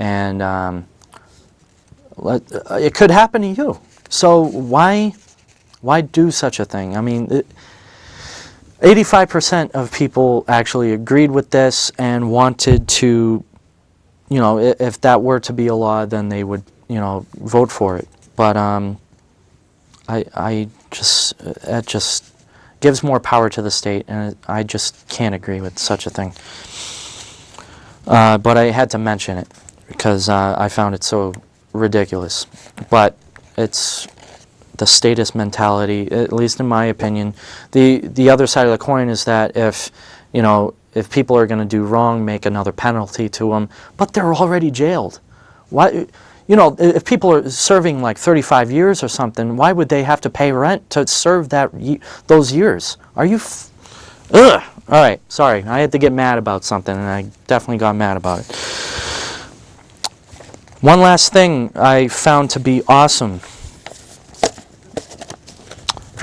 and it could happen to you. So why do such a thing? I mean, 85% of people actually agreed with this and wanted to, you know, if that were to be a law, then they would, you know, vote for it. But it just gives more power to the state, and I just can't agree with such a thing. But I had to mention it because I found it so ridiculous. But it's the statist mentality, at least in my opinion. The other side of the coin is that if people are going to do wrong, make another penalty to them, but they're already jailed. Why? You know, if people are serving like 35 years or something, why would they have to pay rent to serve those years? Are you? Ugh. All right, sorry. I had to get mad about something, and I definitely got mad about it. One last thing I found to be awesome.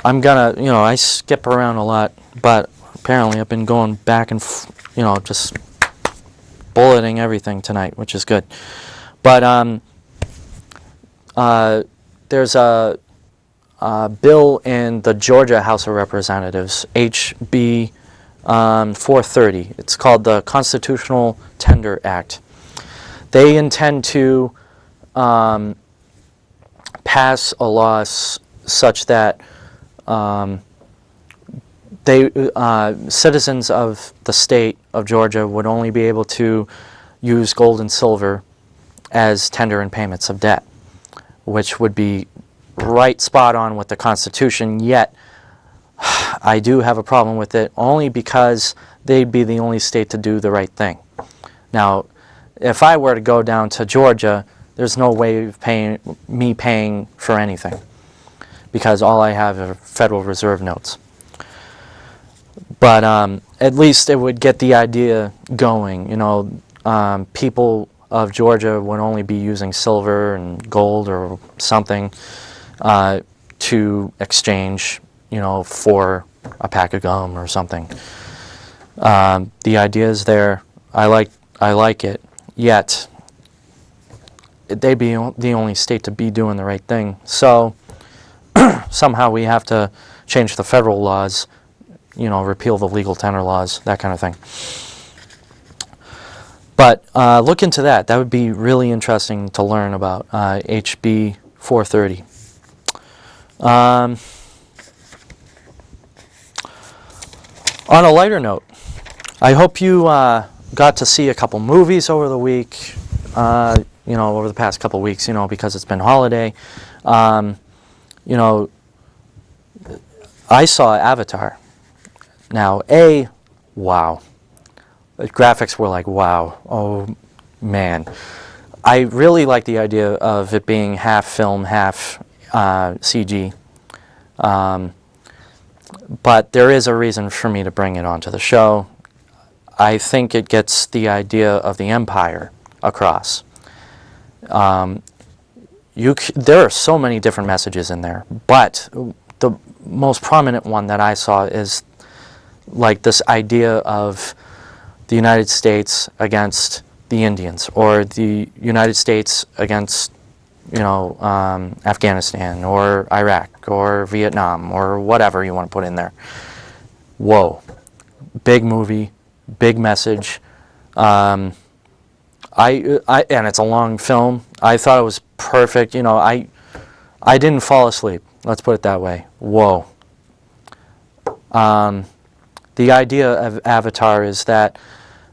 I'm gonna, you know, I skip around a lot, but apparently I've been going back and, you know, just bulleting everything tonight, which is good. But there's a bill in the Georgia House of Representatives, HB 430. It's called the Constitutional Tender Act. They intend to pass a law such that citizens of the state of Georgia would only be able to use gold and silver as tender in payments of debt, which would be right spot on with the Constitution. Yet I do have a problem with it, only because they'd be the only state to do the right thing. Now, if I were to go down to Georgia, there's no way of paying for anything, because all I have are Federal Reserve notes. But at least it would get the idea going. You know, people of Georgia would only be using silver and gold or something to exchange, you know, for a pack of gum or something. The idea is there. I like it. Yet they'd be the only state to be doing the right thing. So somehow we have to change the federal laws, you know, repeal the legal tender laws, that kind of thing. But look into that. That would be really interesting to learn about, HB 430. On a lighter note, I hope you got to see a couple movies over the week, you know, over the past couple weeks, you know, because it's been holiday. You know, I saw Avatar. Now, wow. The graphics were like, wow. Oh, man. I really like the idea of it being half film, half CG. But there is a reason for me to bring it onto the show. I think it gets the idea of the Empire across. There are so many different messages in there, but the most prominent one that I saw is like this idea of the United States against the Indians, or the United States against, you know, Afghanistan or Iraq or Vietnam or whatever you want to put in there. Whoa. Big movie, big message. And it's a long film. I thought it was perfect. You know, I didn't fall asleep. Let's put it that way. Whoa. The idea of Avatar is that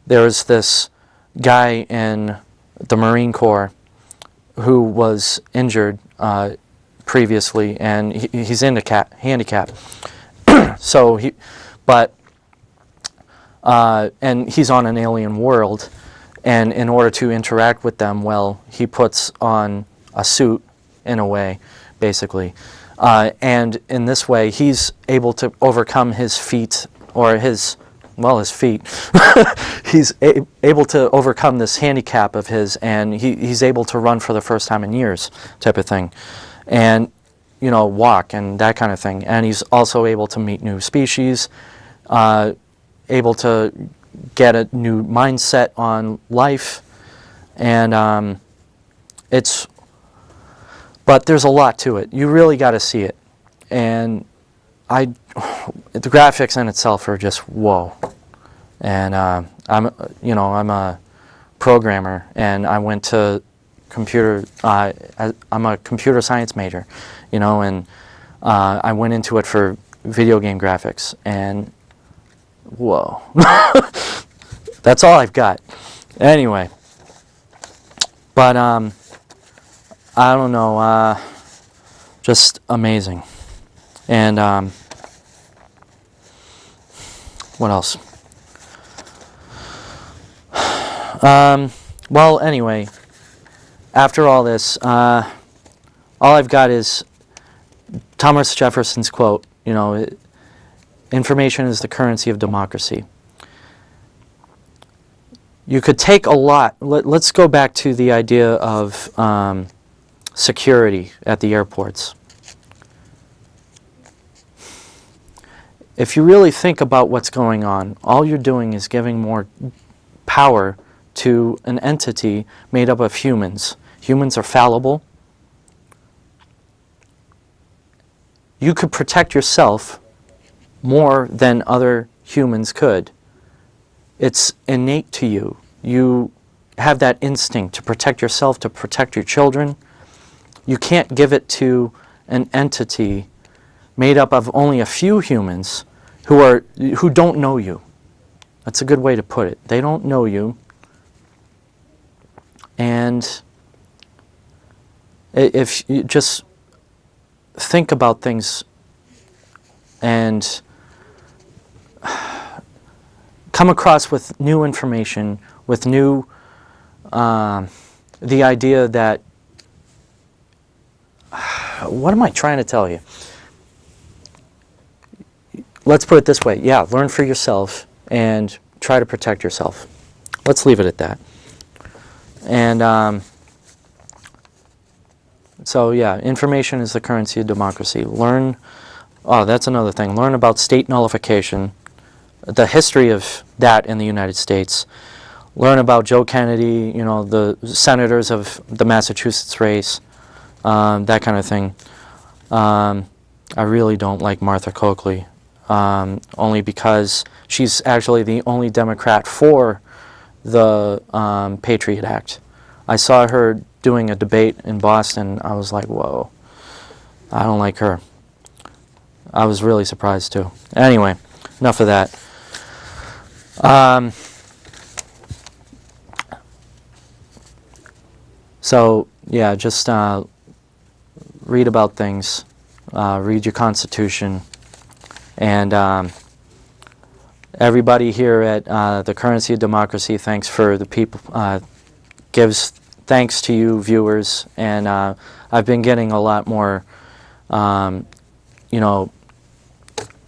there's this guy in the Marine Corps who was injured previously, and he's handicapped. So and he's on an alien world, and in order to interact with them, well, he puts on a suit in a way, basically. And in this way, he's able to overcome his feet, or his feet. He's able to overcome this handicap of his, and he's able to run for the first time in years, type of thing. And, you know, walk and that kind of thing. And he's also able to meet new species, able to get a new mindset on life, And but there's a lot to it. You really got to see it. And the graphics in itself are just whoa. And I'm a programmer, and I went to I'm a computer science major, and I went into it for video game graphics, and whoa. That's all I've got. Anyway, but I don't know, just amazing. And what else? Well, anyway, after all this, all I've got is Thomas Jefferson's quote, information is the currency of democracy. You could take a lot. Let's go back to the idea of security at the airports. If you really think about what's going on, all you're doing is giving more power to an entity made up of humans. Humans are fallible. You could protect yourself more than other humans could. It's innate to you. You have that instinct to protect yourself, to protect your children. You can't give it to an entity made up of only a few humans who don't know you. That's a good way to put it. They don't know you. And if you just think about things and come across with new information, with new, the idea that, what am I trying to tell you? Let's put it this way. Yeah, learn for yourself and try to protect yourself. Let's leave it at that. And so yeah, information is the currency of democracy. Learn, that's another thing. Learn about state nullification, the history of that in the United States. Learn about Joe Kennedy, the senators of the Massachusetts race, that kind of thing. I really don't like Martha Coakley, only because she's actually the only Democrat for the Patriot Act. I saw her doing a debate in Boston. I was like, whoa, I don't like her. I was really surprised too. Anyway, enough of that. So yeah, just read about things, read your Constitution, and everybody here at the Currency of Democracy, thanks for the people, gives thanks to you viewers, and I've been getting a lot more,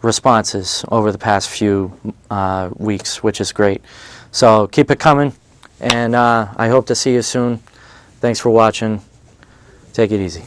responses over the past few weeks, which is great. So keep it coming, and I hope to see you soon. Thanks for watching. Take it easy.